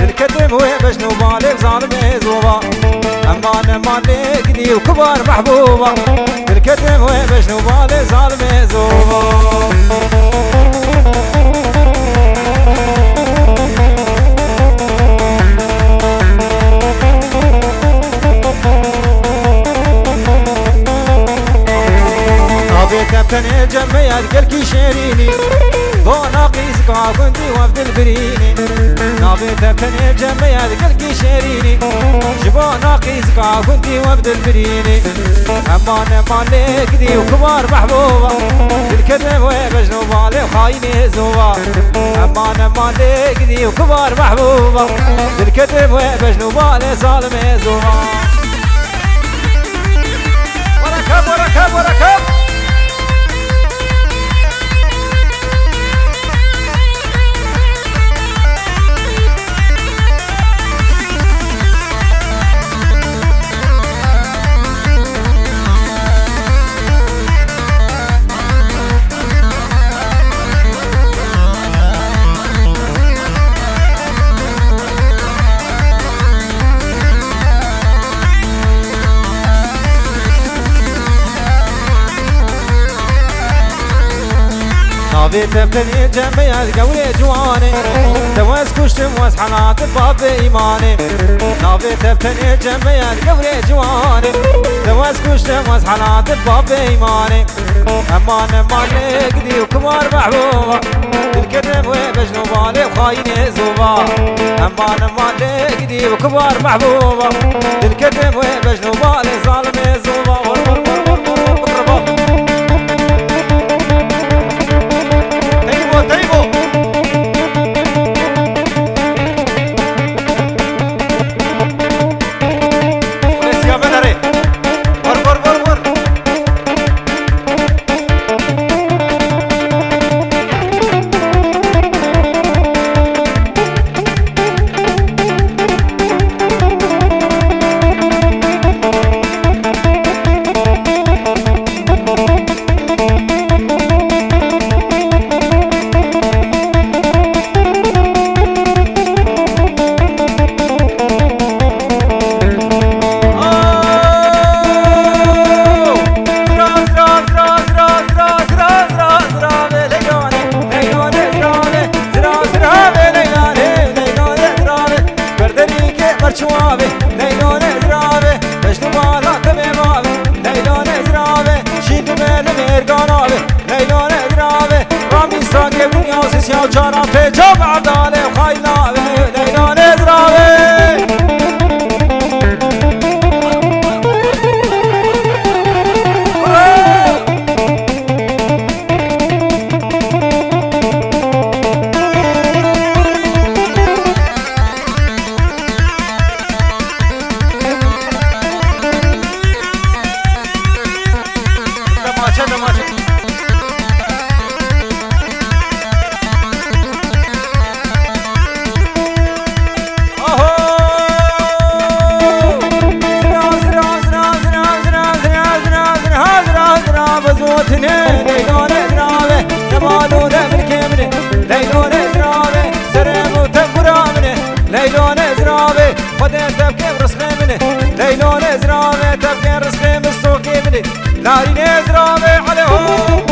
الكتم وباش نوبالك ظالم زوبا امان امان لقدي وكبار محبوبة الكتم وباش نوبالك ظالم زوبا تبتني جمعيات قلكي شيريني بونا قيسك كنتي وفد البريني نابي تبتني جمعيات قلكي شيريني جبونا قيسك كنتي وفد البريني امان امان لقدي وكبار محبوبة الكذب وبجنو بالي وخايني زوبا امان امان لقدي وكبار محبوبة الكذب وبجنو بالي ظالم زوبا وركب وركب وركب تبتني جمعيات قولي جواني دواز كشتم واسحنات الباب إيماني نافي تبتني جمعيات قولي جواني دواز كشتم واسحنات الباب إيماني أمان أمان لقدي وكبار محبوبة الكذب وبجنو بالي وخايني زوبا أمان أمان لقدي وكبار محبوبة الكذب وبجنو بالي ظالم زوبا ناري نزرابي عليهم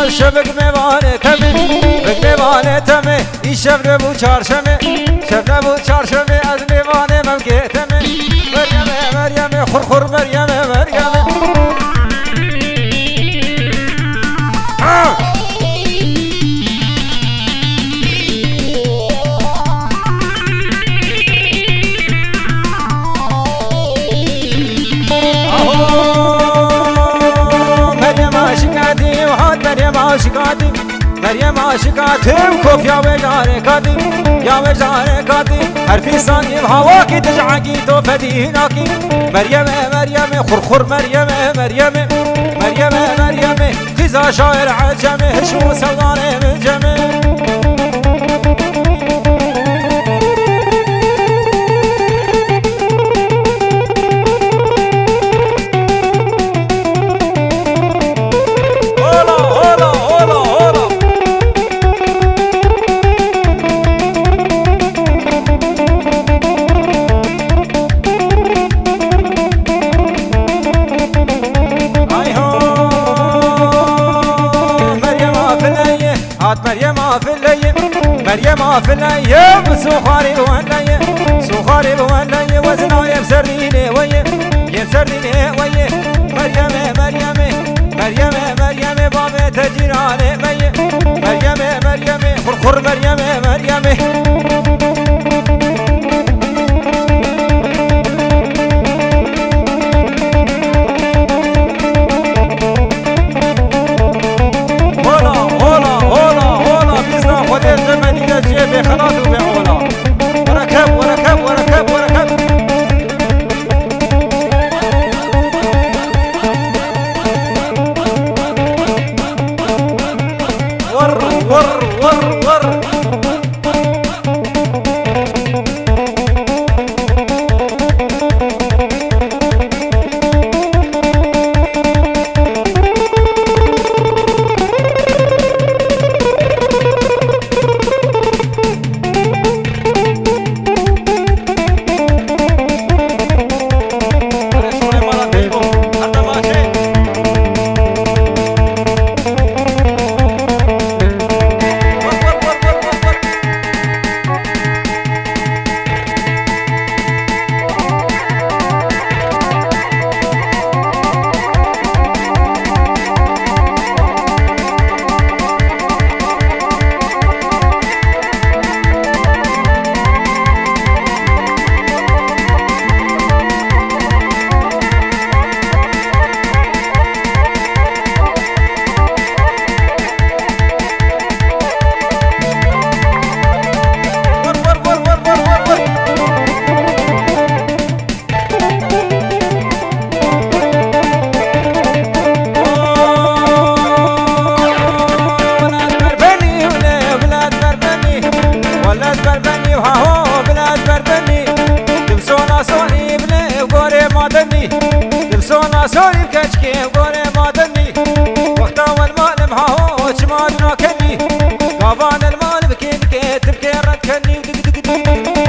شبك میوانه تمه بک میوانه تمه ای شب نبو چارشمه شب نبو چارشمه از میوانه ممکه تمه مریم مریم خور مریم مریم عاشقاتي مريم عاشقاتي وكوف يا وجاري كاتي يا وجاري كاتي حرفي صاني بهواكي تجعقي توفديناكي مريم مريم خرخر مريم مريم مريم مريم خزا شاعر عجمي هشو سواني من جمي مريم في الليل سخاري بوالليل سخاري بوالليل وزنا يمسرديني ويه يمسرديني ويه مريم مريم مريم مريم بابي تجيراني ميه مريم مريم خرخر مريم مريم خلاص وبيعولا وركب وركب وركب وركب ور ور ور ور سوري بكشكي وقولي ما دني وقتا والمال معهو شمالنا كني قابان المال بكين كي تبكي رد كني ودق دق دق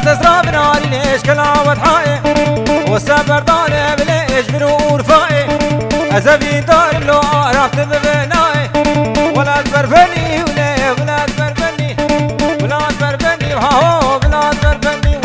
تزراب ناري ليش كلاوة حائي والسبر ضارب ليش بنور فائي أزبي دار لو عرفت ببنائي ولا تبرفني ولا تبرفني ولا تبرفني وهو ولا تبرفني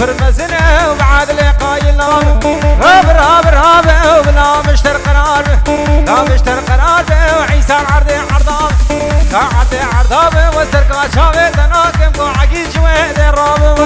فرمزنا وبعد لقاي نام هابر هابر هابر وبلا مشتر قرار لا مشتر قرار وعيسى العرض عرضاب عرض عرضاب وسرقات شاوي تناكم قو عقيل شوي الراب